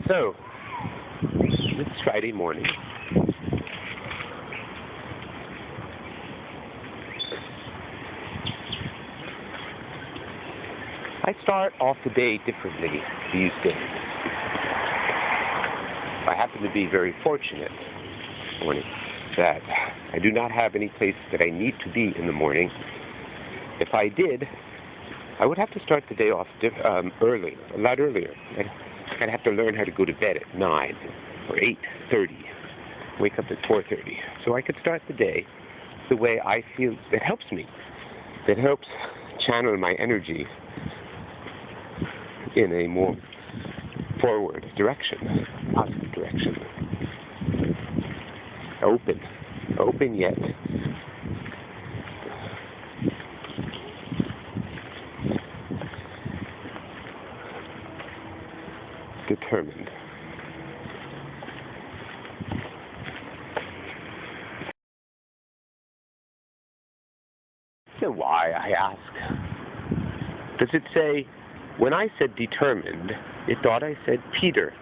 So, it's Friday morning. I start off the day differently these days. I happen to be very fortunate this morning that I do not have any place that I need to be in the morning. If I did, I would have to start the day off early, a lot earlier. I'd have to learn how to go to bed at 9 or 8:30, wake up at 4:30, so I could start the day the way I feel that helps me, that helps channel my energy in a more forward direction, positive direction. Open yet determined. You know why, I ask? Does it say, when I said determined, it thought I said Peter?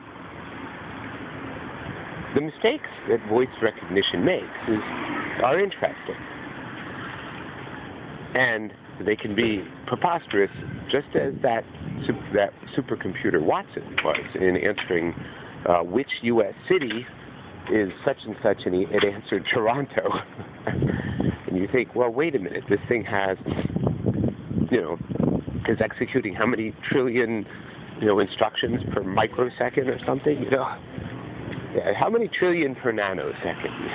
The mistakes that voice recognition makes are interesting. And they can be preposterous, just as that supercomputer Watson was in answering which U.S. city is such and such, and it answered Toronto. And you think, well, wait a minute, this thing has, is executing how many trillion, instructions per microsecond or something, Yeah, how many trillion per nanosecond?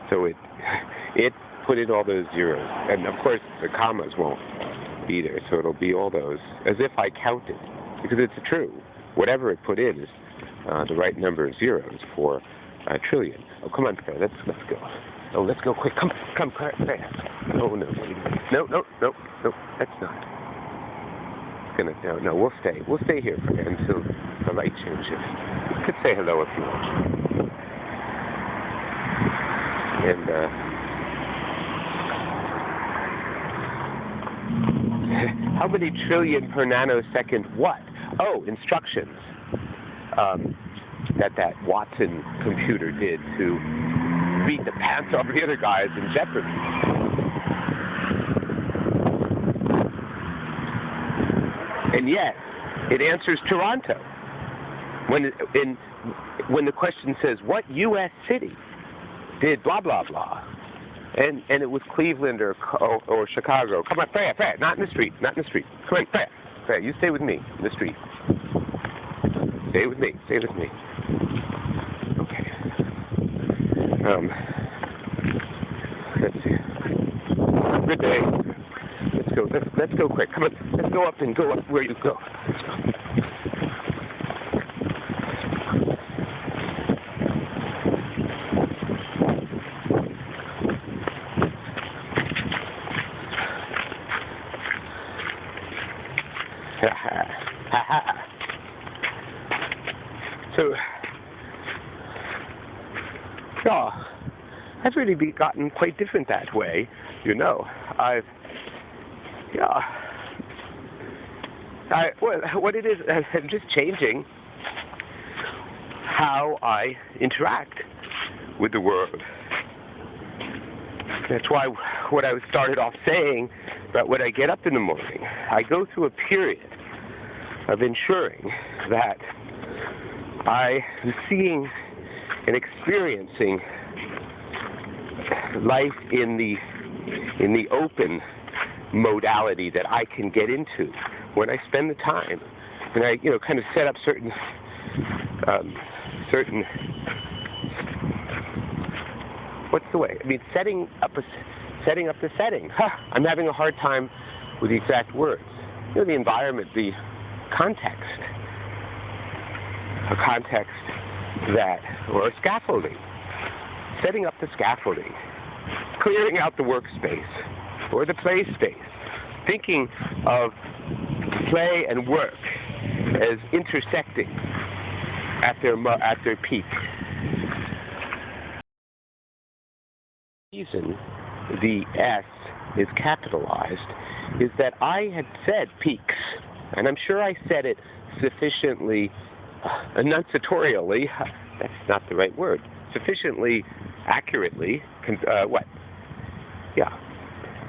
So it put in all those zeros, and of course the commas won't be there, so it'll be all those as if I counted, because it's true. Whatever it put in is the right number of zeros for a trillion. Oh, come on, Claire, let's go. Oh, let's go quick. Come, Claire. Oh no, that's not. No, we'll stay. We'll stay here until the light changes. You could say hello if you want. And how many trillion per nanosecond? What? Oh, instructions. That Watson computer did to beat the pants off the other guys in Jeopardy. And yet, it answers Toronto. When the question says, what U.S. city did blah, blah, blah, and it was Cleveland or Chicago. Come on, Freya, not in the street. Come on, Freya, you stay with me in the street. Stay with me. Okay. Let's see. Good day. Let's go quick. Come on, let's go up where you go. Let's go. So, I've really gotten quite different that way, what it is, I'm just changing how I interact with the world. That's why what I started off saying about when I get up in the morning, I go through a period of ensuring that I am seeing and experiencing life in the open modality that I can get into when I spend the time, and I kind of set up certain what's the way? I mean, setting up the setting. I'm having a hard time with the exact words. The environment, the context, a context or scaffolding, setting up the scaffolding, clearing out the workspace or the play space, thinking of play and work as intersecting at their peak. Reason the S is capitalized is that I had said peaks, and I'm sure I said it sufficiently enunciatorially, that's not the right word, sufficiently accurately,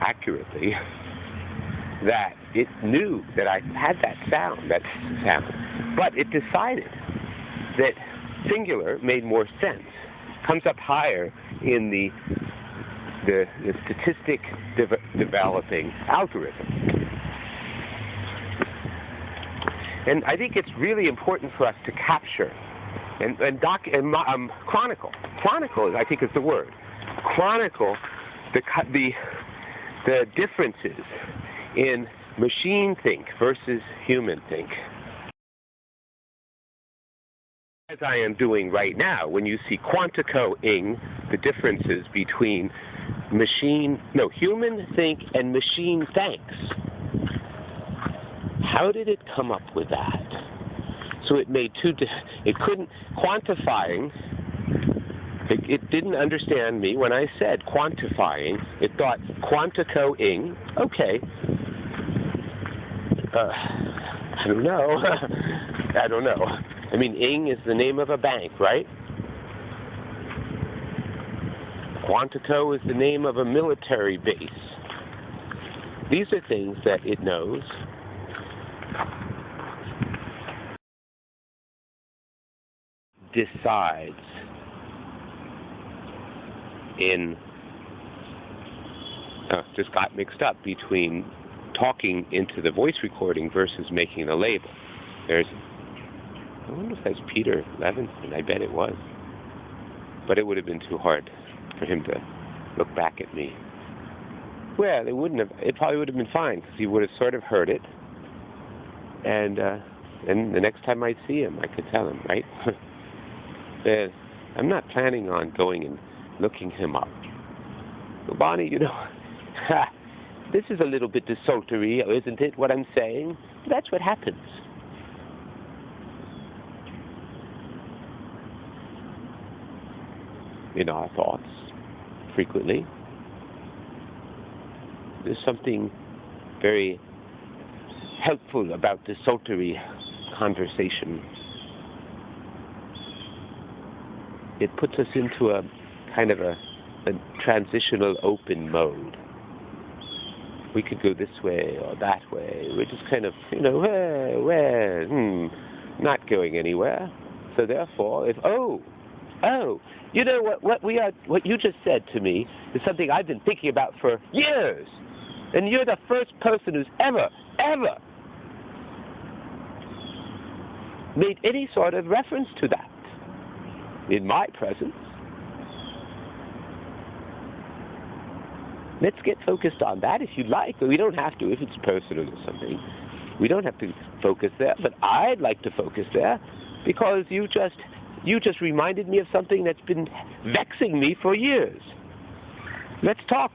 accurately, that it knew that I had that sound, but it decided that singular made more sense, comes up higher in the statistic developing algorithm. And I think it's really important for us to capture and chronicle. Chronicle, I think, is the word. Chronicle the differences in machine think versus human think. As I am doing right now, when you see quantico-ing the differences between human think and machine thinks. How did it come up with that? So it made it couldn't, quantifying, it didn't understand me when I said quantifying. It thought quantico-ing, okay. I don't know. I don't know. I mean, ing is the name of a bank, right? Quantico is the name of a military base. These are things that it knows. Decides just got mixed up between talking into the voice recording versus making the label. I wonder if that's Peter Levinson. I bet it was. But it would have been too hard for him to look back at me. Well, it probably would have been fine, because he would have sort of heard it. And the next time I see him, I could tell him, right? I'm not planning on going and looking him up. So, Bonnie, this is a little bit desultory, isn't it, what I'm saying? That's what happens. In our thoughts, frequently. There's something very helpful about desultory conversation. It puts us into a kind of a transitional open mode. We could go this way or that way. We're just kind of, not going anywhere. So therefore, what you just said to me is something I've been thinking about for years. And you're the first person who's ever made any sort of reference to that in my presence. Let's get focused on that if you'd like, but we don't have to if it's personal or something. We don't have to focus there, but I'd like to focus there because you just reminded me of something that's been vexing me for years. Let's talk.